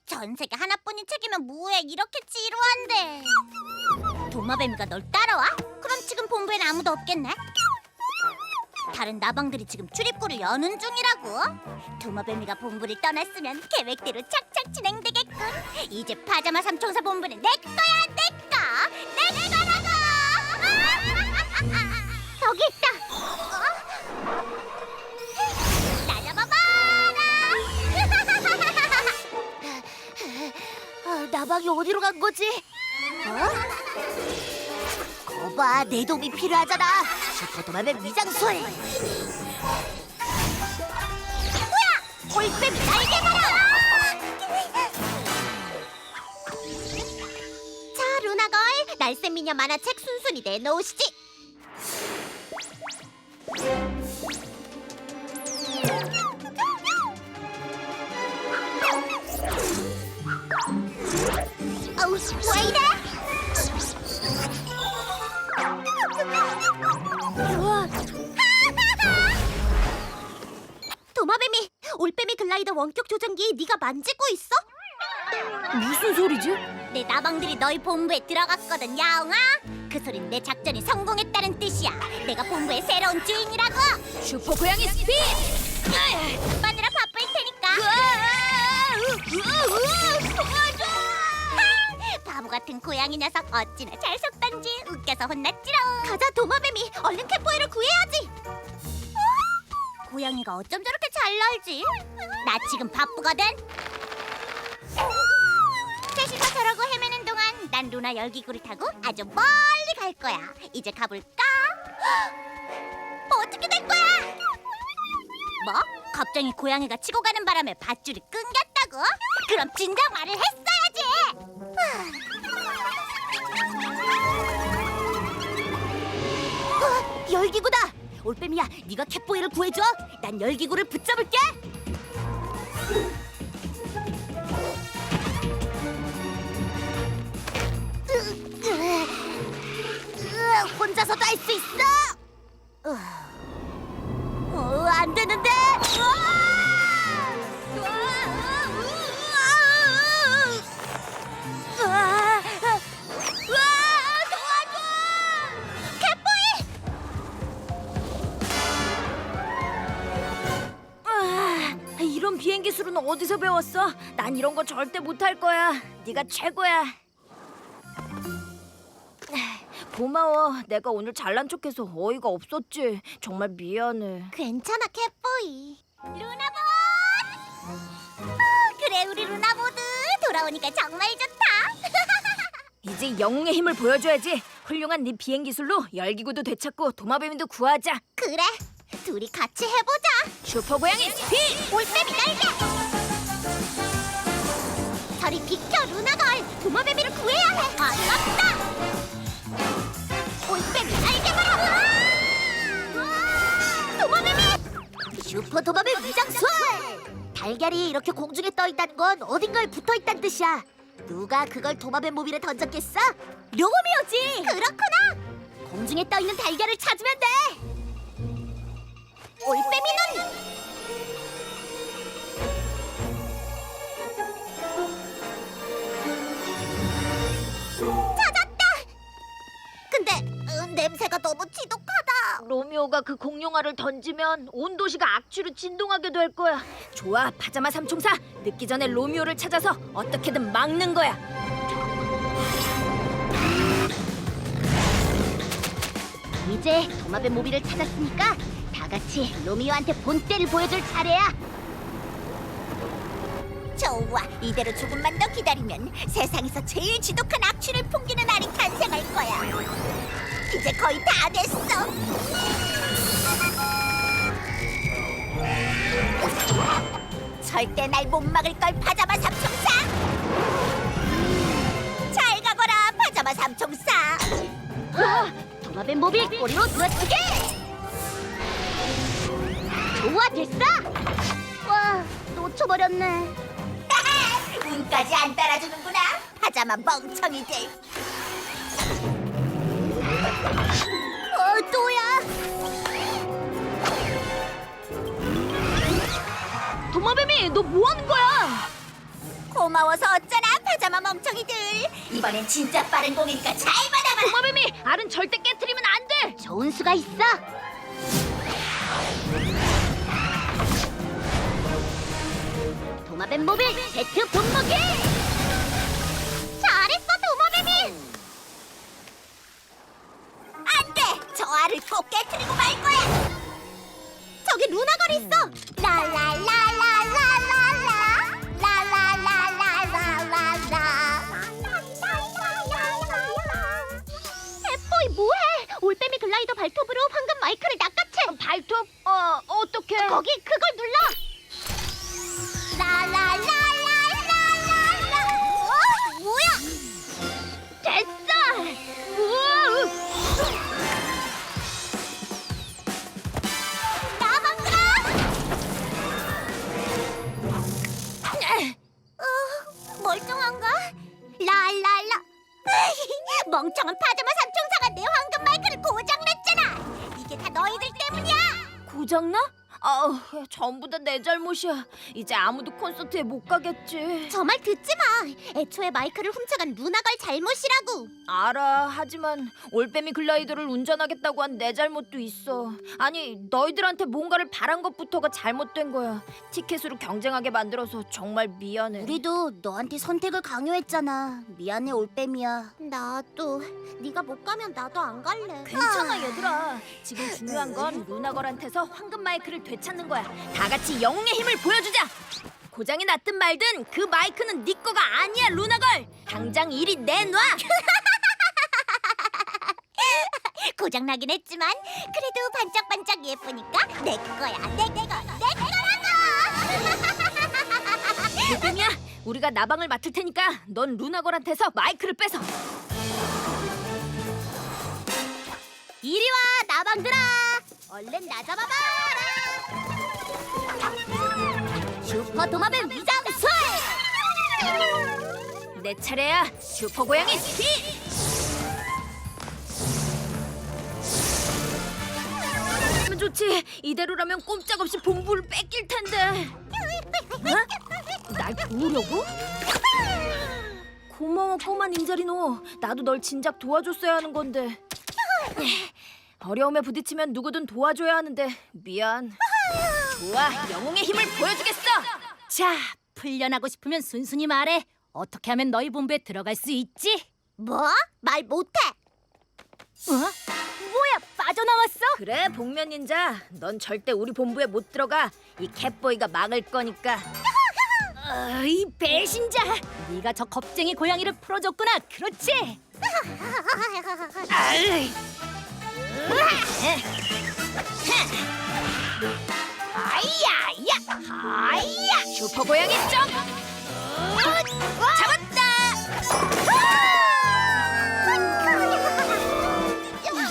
전세계 하나뿐인 책이면 뭐해, 이렇게 지루한데. 도마뱀이가 널 따라와? 그럼 지금 본부엔 아무도 없겠네? 다른 나방들이 지금 출입구를 여는 중이라고. 도마뱀이가 본부를 떠났으면 계획대로 착착 진행되겠군. 이제 파자마 삼총사 본부는 내 거야, 내 거! 내 거라고! 저기 있다! 나 잡아봐라! 나방이 어디로 간 거지? 거봐, 내 도움이 필요하잖아. 슈퍼도마뱀 위장술. 뭐야? 올빼미 날개 봐라. 자, 루나걸, 날쌘 미녀 만화책 순순히 내놓으시지. 어우, 왜 이래? 도마뱀이, 올빼미 글라이더 원격 조정기 네가 만지고 있어? 무슨 소리지? 내 나방들이 너희 본부에 들어갔거든, 야옹아. 그 소린 내 작전이 성공했다는 뜻이야. 내가 본부의 새로운 주인이라고. 슈퍼 고양이 스피드! 마느라 바쁠 테니까. 도와줘! 바보 같은 고양이 녀석, 어찌나 잘 속던지. 웃겨서 혼났지롱. 가자, 도마뱀이. 얼른 캣보이를 구해야지. 고양이가 어쩜 저렇게 잘 날지? 나 지금 바쁘거든. 셋이서 저러고 헤매는 동안 난 루나 열기구를 타고 아주 멀리 갈 거야. 이제 가볼까? 어떻게 될 거야? 뭐? 갑자기 고양이가 치고 가는 바람에 밧줄이 끊겼다고? 그럼 진작 말을 했어야지. 열기구다. 올빼미야, 네가 캣보이를 구해줘. 난 열기구를 붙잡을게. 혼자서도 할 수 있어. 안 되는데. 도와줘! 캣보이! 이런 비행기 수는 어디서 배웠어? 난 이런 거 절대 못할 거야. 네가 최고야. 고마워. 내가 오늘 잘난 척해서 어이가 없었지. 정말 미안해. 괜찮아, 캣보이. 루나봇! 그래, 우리 루나보드 돌아오니까 정말 좋다. 이제 영웅의 힘을 보여줘야지. 훌륭한 네 비행 기술로 열기구도 되찾고 도마뱀이도 구하자. 그래, 둘이 같이 해보자. 슈퍼 고양이 스피드! 올빼미 날개! 저리 비켜, 루나걸. 도마뱀이를 구해야 해. 어렵다. 올빼미 날개 봐라. 도마뱀이! 슈퍼 도마뱀 위장술! 달걀이 이렇게 공중에 떠 있다는 건 어딘가에 붙어 있다는 뜻이야. 누가 그걸 도마뱀 모빌에 던졌겠어? 료미오지. 그렇구나. 공중에 떠 있는 달걀을 찾으면 돼. 올빼미는 찾았다. 근데 냄새가 너무 지독하다. 로미오가 그 공룡알을 던지면 온 도시가 악취로 진동하게 될 거야. 좋아, 파자마 삼총사. 늦기 전에 로미오를 찾아서 어떻게든 막는 거야. 이제 도마뱀 모빌을 찾았으니까 다 같이 로미오한테 본때를 보여줄 차례야. 좋아, 이대로 조금만 더 기다리면 세상에서 제일 지독한 악취를 풍기는 알이 탄생할 거야. 이제 거의 다 됐어. 절대 날 못 막을 걸, 파자마 삼총사. 잘 가거라, 파자마 삼총사. 도마뱀 모빌 꼬리로 누워치게. 좋아, 됐어. 와, 놓쳐버렸네. 운까지 안 따라주는구나, 파자마 멍청이들. 또야. 도마뱀이 너 뭐 하는 거야? 고마워서 어쩌나 파자마 멍청이들. 이번엔 진짜 빠른 공이니까 잘 받아봐. 도마뱀이 알은 절대 깨트리면 안 돼. 좋은 수가 있어. 도마뱀 모빌 세트 분무기. 잘했어 도마뱀이. 안돼, 저 알을 꼭 깨트리고 말 거야. 저기 루나걸 있어. 햇보이 뭐해? 올빼미 글라이더 발톱으로 황금 마이크를 낚아채. 발톱? 어떡해? 거기 그걸 눌러. 뭐야? 됐어. 우와. 멀쩡한가? 랄랄라. 멍청한 파자마 삼총사가 내 황금 마이크를 고장냈잖아. 이게 다 너희들 때문이야. 고장나? 전부 다 내 잘못이야. 이제 아무도 콘서트에 못 가겠지. 저 말 듣지 마. 애초에 마이크를 훔쳐간 루나걸 잘못이라고. 알아. 하지만 올빼미 글라이더를 운전하겠다고 한 내 잘못도 있어. 아니, 너희들한테 뭔가를 바란 것부터가 잘못된 거야. 티켓으로 경쟁하게 만들어서 정말 미안해. 우리도 너한테 선택을 강요했잖아. 미안해 올빼미야. 나도. 네가 못 가면 나도 안 갈래. 괜찮아, 얘들아. 지금 중요한 건 루나걸한테서 황금 마이크를 되찾는 거야. 다 같이 영웅의 힘을 보여주자. 고장이 났든 말든 그 마이크는 네 거가 아니야, 루나걸. 당장 이리 내놔. 고장나긴 했지만 그래도 반짝반짝 예쁘니까 내 거야. 내 거라고. 대뜸이야. 우리가 나방을 맡을 테니까 넌 루나걸한테서 마이크를 뺏어. 이리 와 나방들아. 얼른 나 잡아봐라. 슈퍼 도마뱀 위장술. 내 차례야. 슈퍼 고양이 스피. 하면 좋지. 이대로라면 꼼짝없이 본부를 뺏길 텐데. 어? 날 도우려고? 고마워, 꼬마 닌자리노. 나도 널 진작 도와줬어야 하는 건데. 어려움에 부딪히면 누구든 도와줘야 하는데 미안. 좋아, 영웅의 힘을 보여주겠어. 자, 풀려나고 싶으면 순순히 말해. 어떻게 하면 너희 본부에 들어갈 수 있지? 뭐? 말 못해. 뭐야, 빠져나왔어? 그래, 복면 닌자. 넌 절대 우리 본부에 못 들어가. 이 캣보이가 막을 거니까. 이 배신자! 네가 저 겁쟁이 고양이를 풀어줬구나. 그렇지? 아이. 아이야, 아이야! 슈퍼 고양이 점프! 잡았다!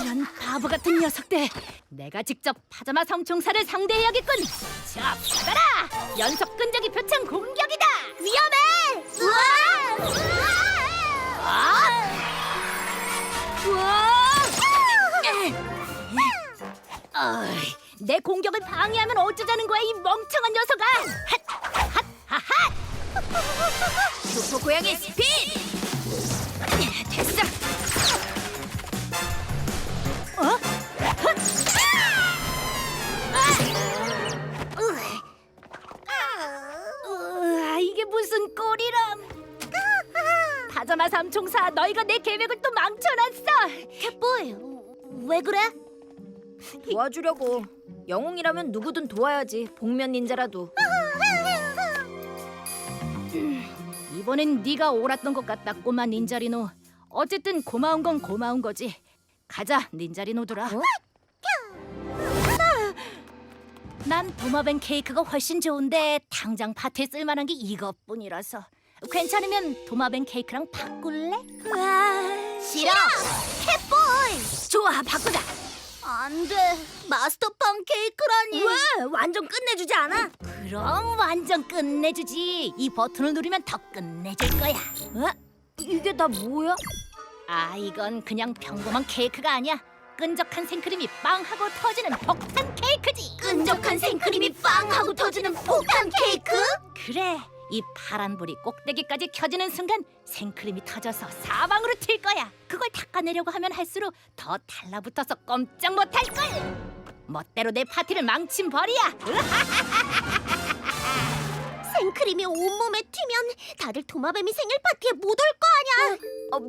이런 바보 같은 녀석들! 내가 직접 파자마 삼총사를 상대해야겠군. 자, 받아라! 연속 끈적이 표창 공격이다. 위험해. 내 공격을 방해하면 어쩌자는 거야, 이 멍청한 녀석아! 핫! 핫! 슈퍼 고양이 스피드! 됐어! 이게 무슨 꼴이람! 파자마 삼총사, 너희가 내 계획을 또 망쳐놨어! 캣보이, 왜 그래? 도와주려고. 영웅이라면 누구든 도와야지. 복면 닌자라도. 이번엔 네가 옳았던 것 같다, 꼬마 닌자리노. 어쨌든 고마운 건 고마운 거지. 가자, 닌자리노들아. 난 도마뱀 케이크가 훨씬 좋은데 당장 파티에 쓸만한 게 이것뿐이라서. 괜찮으면 도마뱀 케이크랑 바꿀래? 싫어. 캣보이. 좋아, 바꾸자. 안 돼. 마스터빵 케이크라니. 왜? 완전 끝내주지 않아? 그럼 완전 끝내주지. 이 버튼을 누르면 더 끝내줄 거야. 이게 다 뭐야? 아, 이건 그냥 평범한 케이크가 아니야. 끈적한 생크림이 빵하고 터지는 폭탄 케이크지. 끈적한 생크림이 빵하고 터지는 폭탄 케이크. 그래. 이 파란 불이 꼭대기까지 켜지는 순간 생크림이 터져서 사방으로 튈 거야. 그걸 닦아내려고 하면 할수록 더 달라붙어서 꼼짝 못할 걸. 멋대로 내 파티를 망친 벌이야. 생크림이 온몸에 튀면 다들 도마뱀이 생일 파티에 못 올 거 아니야.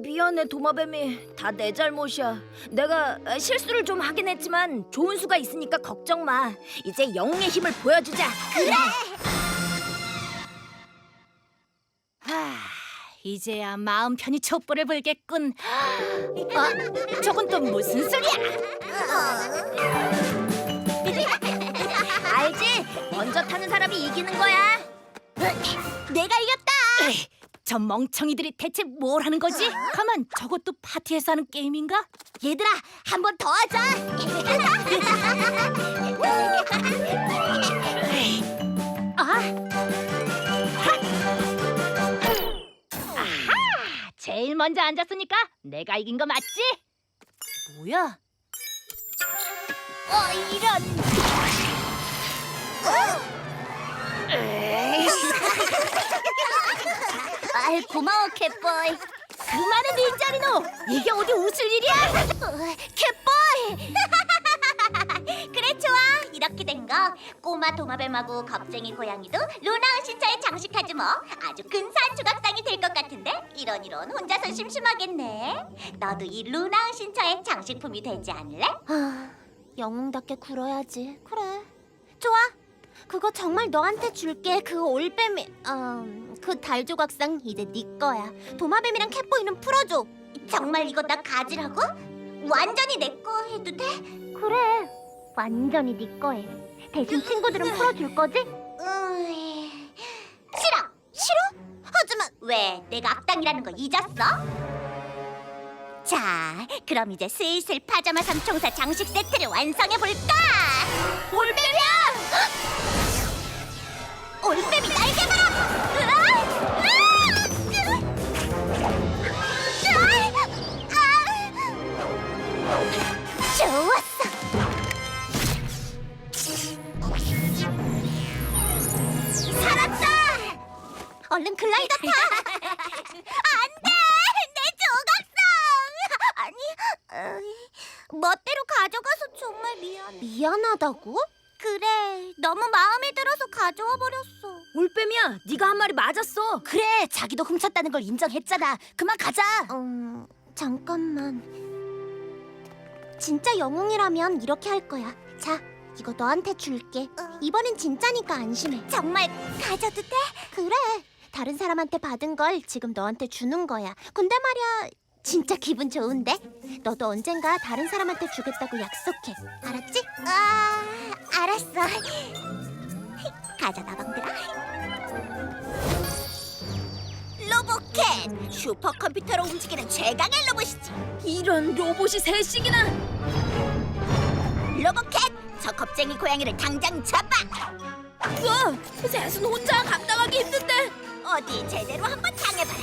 미안해 도마뱀이. 다 내 잘못이야. 내가 실수를 좀 하긴 했지만 좋은 수가 있으니까 걱정 마. 이제 영웅의 힘을 보여주자. 그래. 이제야 마음 편히 촛불을 불겠군. 저건 또 무슨 소리야? 알지? 먼저 타는 사람이 이기는 거야. 내가 이겼다. 저 멍청이들이 대체 뭘 하는 거지? 가만, 저것도 파티에서 하는 게임인가? 얘들아, 한 번 더 하자. 제일 먼저 앉았으니까 내가 이긴 거 맞지? 뭐야? 이런. 고마워 캣보이. 그만해 닌자리노! 이게 어디 웃을 일이야? 캣보이. 그래 좋아. 이렇게 된 거 꼬마 도마뱀하고 겁쟁이 고양이도 루나 신차에 장식하지 뭐. 아주 근사한 조각상이 될 것 같은데 이런 혼자서 심심하겠네. 너도 이 루나 신차의 장식품이 되지 않을래? 영웅답게 굴어야지. 그래 좋아. 그거 정말 너한테 줄게. 그 올빼미 그 달조각상 이제 네 거야. 도마뱀이랑 캣보이는 풀어줘. 정말 이거 나 가지라고? 완전히 내 거 해도 돼? 그래 완전히 네 거해. 대신 친구들은 풀어줄 거지? 싫어. 싫어? 하지만 왜? 내가 악당이라는 거 잊었어? 자, 그럼 이제 슬슬 파자마 삼총사 장식 세트를 완성해볼까? 올빼미야! 올빼미 날개바람! 좋았어! 살았다! 얼른 글라이더 타! 안 돼! 내 조각상! 아니, 멋대로 가져가서 정말 미안해. 미안하다고? 그래, 너무 마음에 들어서 가져와 버렸어. 올빼미야, 네가 한 말이 맞았어. 그래, 자기도 훔쳤다는 걸 인정했잖아. 그만 가자. 잠깐만. 진짜 영웅이라면 이렇게 할 거야. 자, 이거 너한테 줄게. 이번엔 진짜니까 안심해. 정말 가져도 돼? 그래. 다른 사람한테 받은 걸 지금 너한테 주는 거야. 근데 말이야, 진짜 기분 좋은데? 너도 언젠가 다른 사람한테 주겠다고 약속해. 알았지? 알았어. 가자, 나방들아. 로봇캣! 슈퍼컴퓨터로 움직이는 최강의 로봇이지. 이런 로봇이 셋씩이나. 로봇캣! 저 겁쟁이 고양이를 당장 잡아! 셋은 혼자 감당하기 힘든데. 어디 제대로 한번 당해봐라.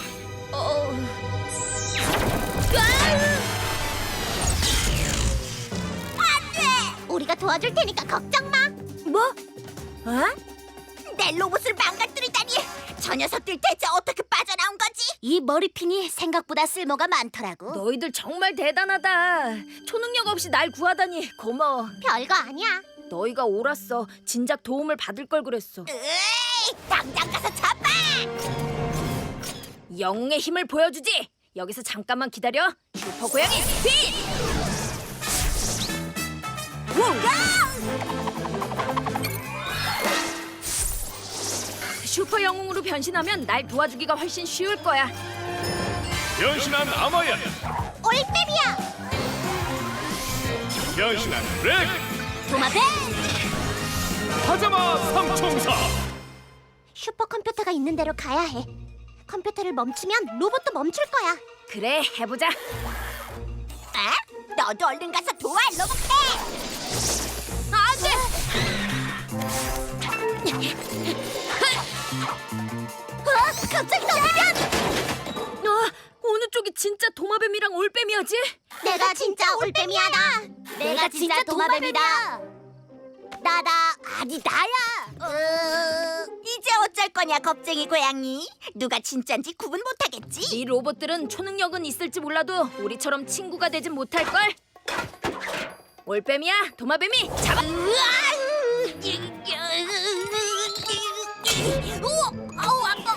안돼! 우리가 도와줄 테니까 걱정 마. 뭐? 내 로봇을 망가뜨리다니! 저 녀석들 대체 어떻게 빠져나온 거지? 이 머리핀이 생각보다 쓸모가 많더라고. 너희들 정말 대단하다. 초능력 없이 날 구하다니 고마워. 별거 아니야. 너희가 옳았어. 진작 도움을 받을 걸 그랬어. 으이, 당장 가서 잡아! 영웅의 힘을 보여주지. 여기서 잠깐만 기다려. 슈퍼 고양이 스피드! 슈퍼 영웅으로 변신하면 날 도와주기가 훨씬 쉬울 거야. 변신한 아마야, 올빼미야! 변신한 렉, 도마뱀! 파자마 삼총사. 슈퍼컴퓨터가 있는 데로 가야 해. 컴퓨터를 멈추면 로봇도 멈출 거야. 그래, 해보자. 너도 얼른 가서 도와, 로봇해! 안 돼! 갑자기 넘으면! 어느 쪽이 진짜 도마뱀이랑 올빼미야지? 내가 진짜 올빼미야다. 내가 진짜 도마뱀이다. 나다. 아니 나야. 이제 어쩔 거냐, 겁쟁이 고양이? 누가 진짠지 구분 못하겠지? 이 로봇들은 초능력은 있을지 몰라도 우리처럼 친구가 되진 못할걸. 올빼미야, 도마뱀이 잡아. 아우, 아파.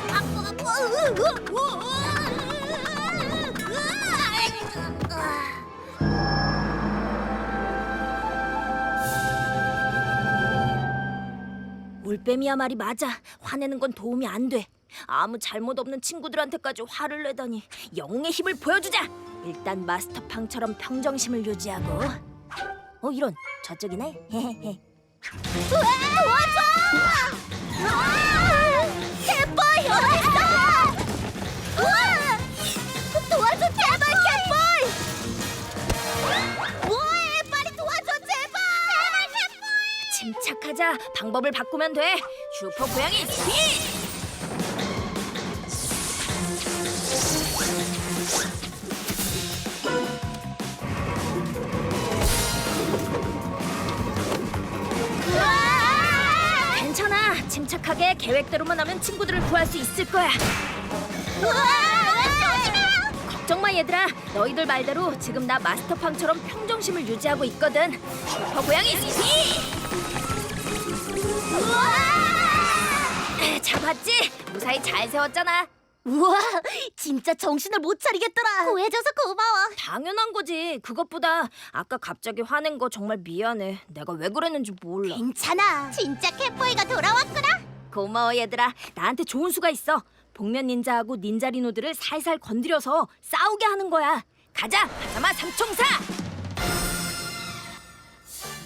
올빼미야 말이 맞아. 화내는 건 도움이 안 돼. 아무 잘못 없는 친구들한테까지 화를 내다니. 영웅의 힘을 보여주자. 일단 마스터팡처럼 평정심을 유지하고. 이런, 저쪽이네. 헤헤헤. 도와줘! 캣보이 어딨어? 도와줘, 제발, 캣보이! 뭐해? 빨리 도와줘, 제발! 캣보이! 침착하자. 방법을 바꾸면 돼. 슈퍼 고양이 스피드! 괜찮아. 침착하게 계획대로만 하면 친구들을 구할 수 있을 거야. 조심해! 걱정 마 얘들아. 너희들 말대로 지금 나 마스터팡처럼 평정심을 유지하고 있거든. 슈퍼 고양이 스피드! 잡았지? 무사히 잘 세웠잖아. 우와, 진짜 정신을 못 차리겠더라. 구해줘서 고마워. 당연한 거지. 그것보다 아까 갑자기 화낸 거 정말 미안해. 내가 왜 그랬는지 몰라. 괜찮아. 진짜 캣보이가 돌아왔구나. 고마워 얘들아. 나한테 좋은 수가 있어. 복면 닌자하고 닌자 리노들을 살살 건드려서 싸우게 하는 거야. 가자, 파자마 삼총사!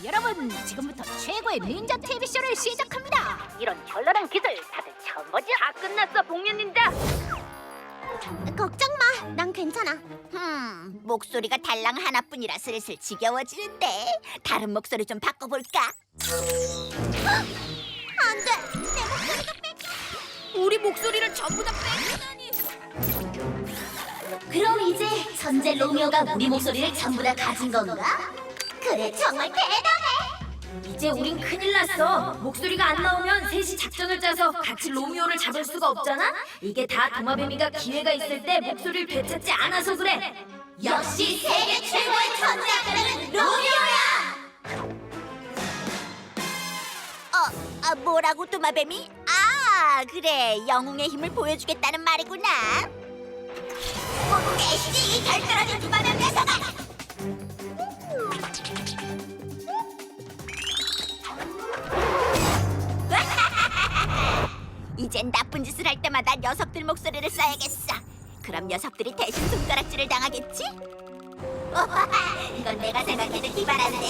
여러분, 지금부터 최고의 닌자 TV쇼를 시작합니다. 이런 현란한 기술 다들 처음 보죠? 다 끝났어, 복면 닌자. 걱정 마. 난 괜찮아. 목소리가 달랑 하나뿐이라 슬슬 지겨워지는데. 다른 목소리 좀 바꿔볼까? 안 돼. 내 목소리가 뺏겨. 우리 목소리를 전부 다 뺏기다니. 그럼 이제 천재 로미오가 우리 목소리를 전부 다 가진 건가? 그래, 정말 대단해. 이제 우린 큰일 났어. 목소리가 안 나오면 셋이 작전을 짜서 같이 로미오를 잡을 수가 없잖아. 이게 다 도마뱀이가 기회가 있을 때 목소리를 되찾지 않아서 그래. 역시 세계 최고의 천재학자는 로미오야. 뭐라고, 도마뱀이? 그래, 영웅의 힘을 보여주겠다는 말이구나. 에씨, 덜 떨어진 도마뱀 녀석아! 이젠 나쁜 짓을 할 때마다 녀석들 목소리를 써야겠어. 그럼 녀석들이 대신 손가락질을 당하겠지? 이건 내가 생각해도 기발한데.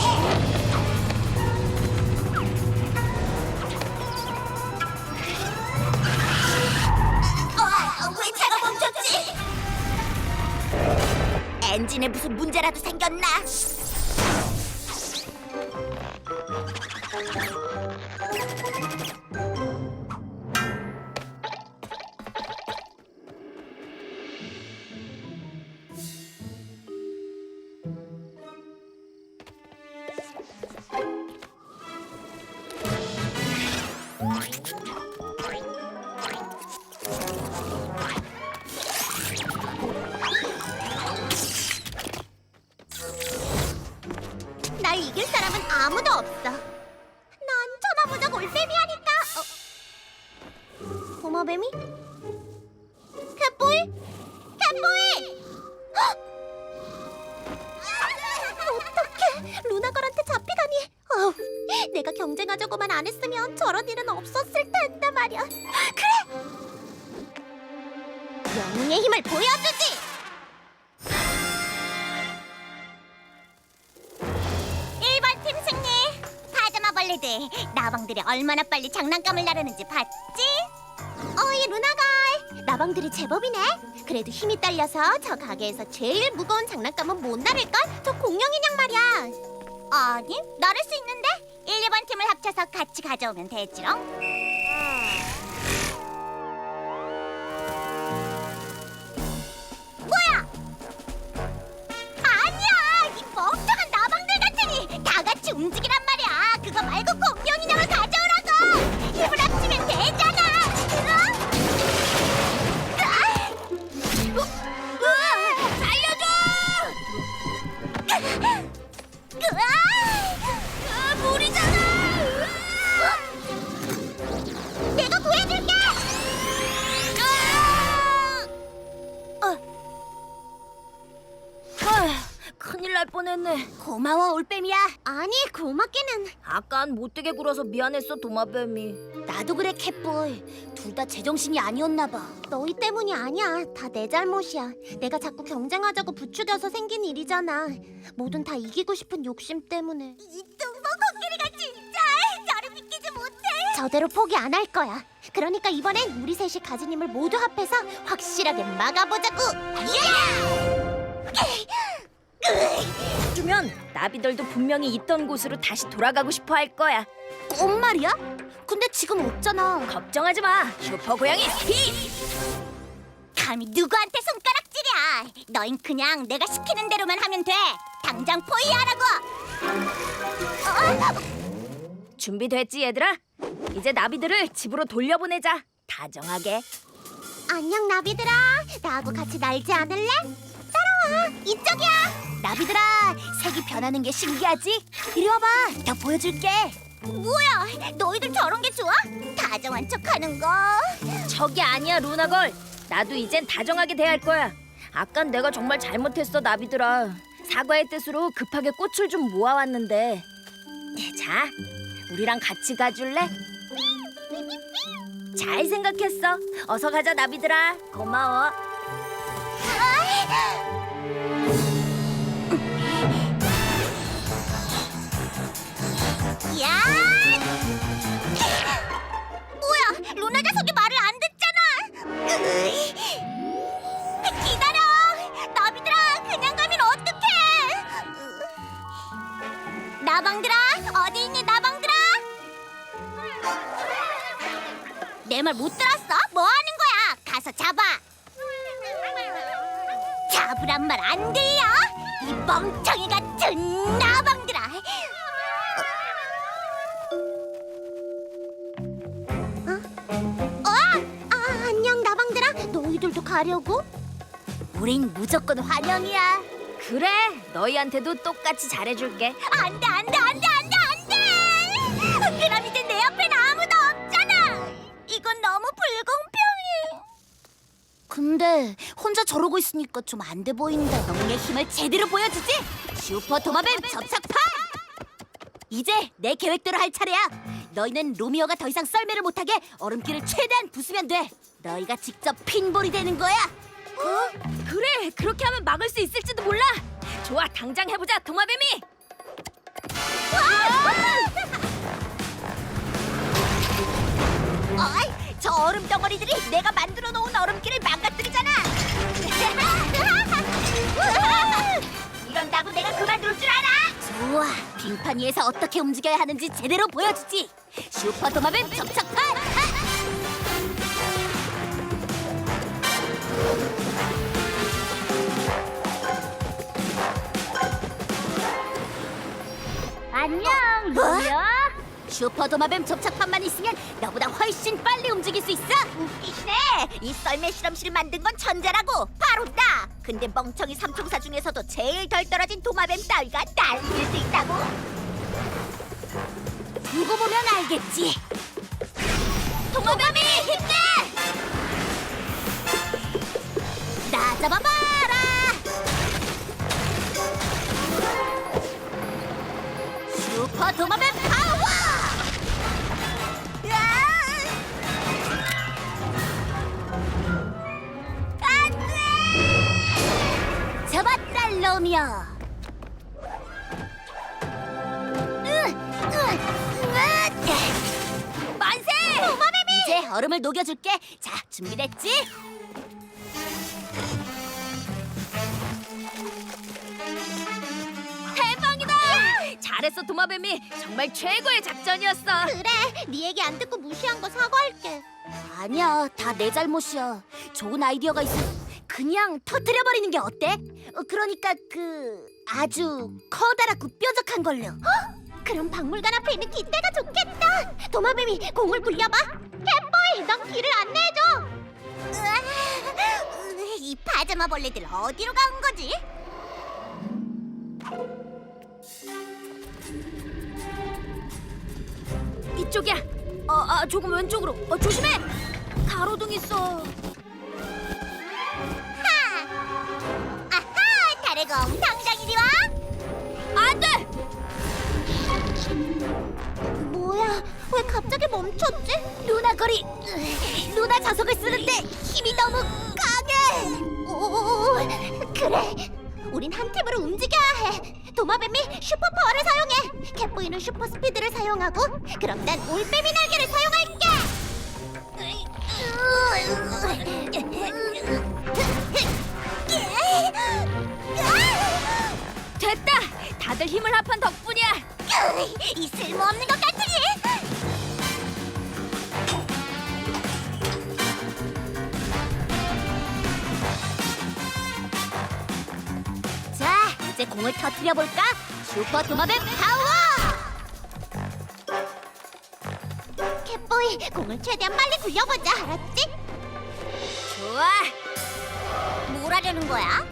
왜 차가 멈췄지? 엔진에 무슨 문제라도 생겼나? 날 이길 사람은 아무도 없어. 난 천하무적 올빼미하니까. 도마뱀이? 캣보이? 캣보이! 어떡해, 루나걸한테 잡히다니. 내가 경쟁하자고만 안 했으면 저런 일은 없었을 텐데 말이야. 그래! 영웅의 힘을 보여주지! 팀 승리! 파자마벌레들, 나방들이 얼마나 빨리 장난감을 나르는지 봤지? 어이, 루나걸! 나방들이 제법이네? 그래도 힘이 딸려서 저 가게에서 제일 무거운 장난감은 못 나를걸? 저 공룡 인형 말이야. 아니, 나를 수 있는데? 1, 2번 팀을 합쳐서 같이 가져오면 되지롱. 뭐야? 아니야! 이 멍청한 나방들 같으니! 다 같이 움직이란 말이야! 그거 말고 공룡 인형을 가져오라고! 힘을 합치면 되잖아! 뻔했네. 고마워 올빼미야. 아니 고맙기는. 아깐 못되게 굴어서 미안했어 도마뱀이. 나도 그래 캣보이. 둘 다 제정신이 아니었나 봐. 너희 때문이 아니야. 다 내 잘못이야. 내가 자꾸 경쟁하자고 부추겨서 생긴 일이잖아. 뭐든 다 이기고 싶은 욕심 때문에. 이 뚱보 코끼리가 진짜 저를 믿기지 못해. 저대로 포기 안 할 거야. 그러니까 이번엔 우리 셋이 가진 힘을 모두 합해서 확실하게 막아보자고. 주면 나비들도 분명히 있던 곳으로 다시 돌아가고 싶어 할 거야. 꼭 말이야? 근데 지금 없잖아. 걱정하지 마. 슈퍼 고양이 히. 감히 누구한테 손가락질이야. 너흰 그냥 내가 시키는 대로만 하면 돼. 당장 포위하라고. 준비됐지 얘들아? 이제 나비들을 집으로 돌려보내자. 다정하게. 안녕 나비들아. 나하고 같이 날지 않을래? 따라와. 이쪽이야. 나비들아, 색이 변하는 게 신기하지? 이리 와봐. 더 보여줄게. 뭐야? 너희들 저런 게 좋아? 다정한 척하는 거. 저기 아니야 루나걸. 나도 이젠 다정하게 대할 거야. 아깐 내가 정말 잘못했어 나비들아. 사과의 뜻으로 급하게 꽃을 좀 모아왔는데. 자, 우리랑 같이 가줄래? 잘 생각했어. 어서 가자 나비들아. 고마워. 야! 뭐야? 루나 녀석이 말을 안 듣잖아. 기다려. 나비들아, 그냥 가면 어떡해? 나방들아, 어디 있니 나방들아? 내 말 못 들었어? 뭐 하는 거야? 가서 잡아. 잡으란 말 안 들려? 이 멍청이 같은 나방들아. 안녕 나방들아. 너희들도 가려고? 우린 무조건 환영이야. 그래, 너희한테도 똑같이 잘해줄게. 안돼 안돼 안돼 안돼 안돼. 그럼 이제 내 옆에는 아무도 없잖아. 이건 너무 불공평해. 근데 혼자 저러고 있으니까 좀 안 돼 보인다. 영의 힘을 제대로 보여주지. 슈퍼 도마뱀 접착판. 이제 내 계획대로 할 차례야. 너희는 로미오가 더 이상 썰매를 못하게 얼음길을 최대한 부수면 돼. 너희가 직접 핀볼이 되는 거야. 그래, 그렇게 하면 막을 수 있을지도 몰라. 좋아, 당장 해보자 도마뱀이. 어이, 저 얼음 덩어리들이 내가 만들어 놓은 얼음길을 망가뜨리잖아. 이런다고 내가 그만둘 줄 알아? 좋아, 빙판 위에서 어떻게 움직여야 하는지 제대로 보여주지. 슈퍼 도마뱀 접착판. 안녕, 루미오. 슈퍼 도마뱀 접착판만 있으면 너보다 훨씬 빨리 움직일 수 있어. 웃기시네. 이 썰매 실험실을 만든 건 천재라고. 바로 나. 근데 멍청이 삼총사 중에서도 제일 덜 떨어진 도마뱀 따위가 날 이길 수 있다고. 두고 보면 알겠지. 도마뱀이 힘내. 나 잡아봐라. 슈퍼 도마뱀 파워! 안돼! 잡았다 로미오. 만세! 도마뱀이! 이제 얼음을 녹여줄게. 자, 준비됐지? 대박이다! 잘했어 도마뱀이. 정말 최고의 작전이었어. 그래, 네 얘기 안 듣고 무시한 거 사과할게. 아니야, 다 내 잘못이야. 좋은 아이디어가 있으면 그냥 터뜨려버리는 게 어때? 그러니까 아주 커다랗고 뾰족한 걸로. 그럼 박물관 앞에 있는 깃대가 좋겠다. 도마뱀이 공을 굴려봐. 캣보이, 넌 길을 안내해줘. 이 파자마 벌레들 어디로 간 거지? 이쪽이야. 조금 왼쪽으로. 조심해. 가로등 있어. 아하! 다래공 당장 이리 와! 왜 갑자기 멈췄지? 루나걸이 루나 자석을 쓰는데 힘이 너무 강해. 오, 그래. 우린 한 팀으로 움직여야 해. 도마뱀이 슈퍼파워를 사용해. 캣보이는 슈퍼 스피드를 사용하고, 그럼 난 올빼미 날개를 사용할게. 됐다. 다들 힘을 합한 덕분이야. 이 쓸모없는 것 같으니. 자, 이제 공을 터뜨려 볼까? 슈퍼 도마뱀 파워! 캣보이, 공을 최대한 빨리 굴려보자, 알았지? 좋아. 뭘 하려는 거야?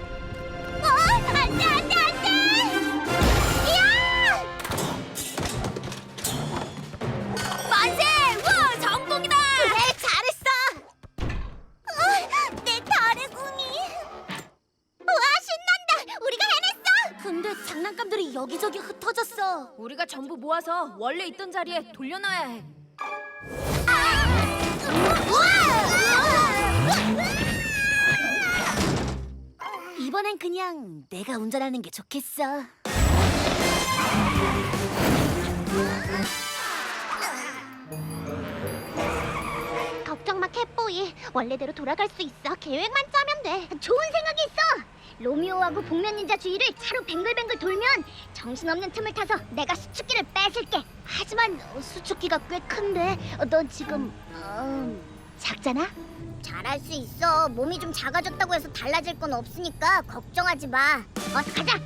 안 돼, 안 돼, 안 돼! 이야! 만세! 와, 성공이다. 그래, 잘했어! 내 다래궁이! 우와, 신난다! 우리가 해냈어! 근데 장난감들이 여기저기 흩어졌어. 우리가 전부 모아서 원래 있던 자리에 돌려놔야 해. 이번엔 그냥 내가 운전하는 게 좋겠어. 걱정 마, 캣보이. 원래대로 돌아갈 수 있어. 계획만 짜면 돼. 좋은 생각이 있어. 로미오하고 복면 닌자 주위를 차로 뱅글뱅글 돌면 정신없는 틈을 타서 내가 수축기를 뺏을게. 하지만 수축기가 꽤 큰데 넌 지금 작잖아? 잘할 수 있어. 몸이 좀 작아졌다고 해서 달라질 건 없으니까 걱정하지 마. 어서 가자.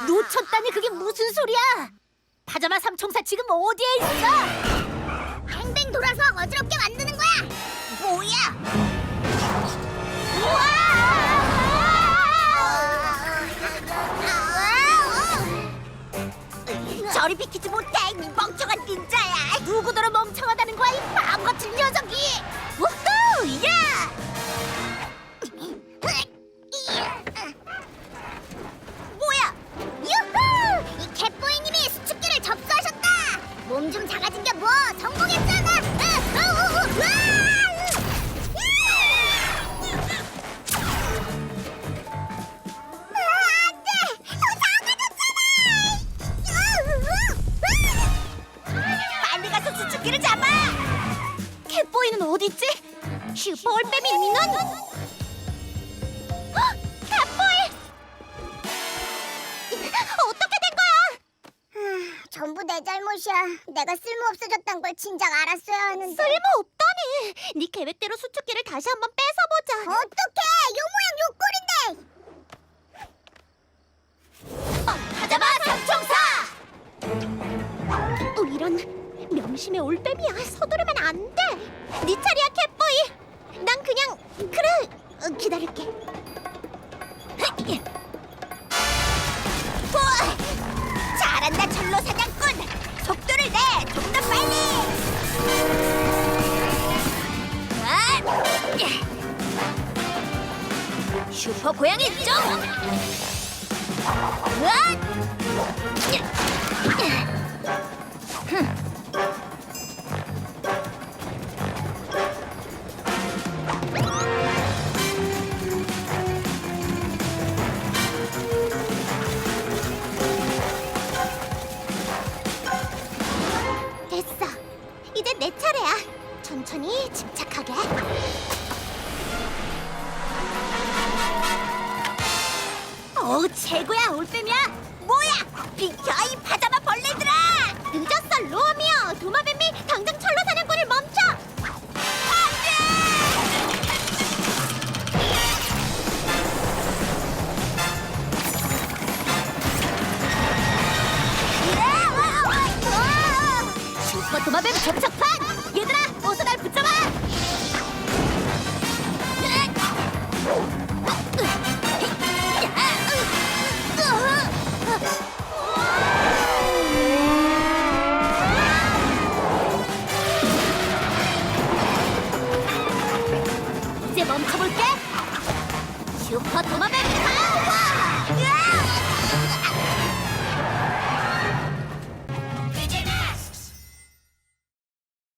놓쳤다니 그게 무슨 소리야? 파자마 삼총사 지금 어디에 있어? 뱅뱅 돌아서 어지럽게 만드는 거야. 뭐야? 저리 비키지 못해, 이 멍청한 닌자야. 누구더러 멍청하다는 거야 이 바보 같은 녀석이! 우후! 야! 뭐야? 유후! 이 캣보이님이 수축기를 접수하셨다. 몸 좀 작아진 게 뭐? 성공했잖아. 안돼! 더 작아졌잖아. 빨리 가서 수축기를 잡아. 캣보이는 어디 있지? 슈퍼 올빼미 민원? 캣보이! 어떻게 된 거야? 전부 내 잘못이야. 내가 쓸모없어졌단 걸 진작 알았어야 하는데. 쓸모없다니! 네 계획대로 수축기를 다시 한번 뺏어보자. 어떡해! 요 모양 요 꼴인데! 가자마 삼총사! 이런... 명심의 올빼미야. 서두르면 안 돼. 네 차례야, 캣보이. 난 그냥 그래. 기다릴게. 우와! 잘한다, 철로 사냥꾼. 속도를 내. 좀 더 빨리. 슈퍼 고양이 점! 됐어. 이제 내 차례야. 천천히 침착하게. 최고야, 올빼미야. 뭐야? 비켜, 이 파자마 벌레들아. 늦었어, 로미오. 도마뱀이 당장 철로 사냥꾼을 멈춰. 슈퍼 도마뱀 접촉파!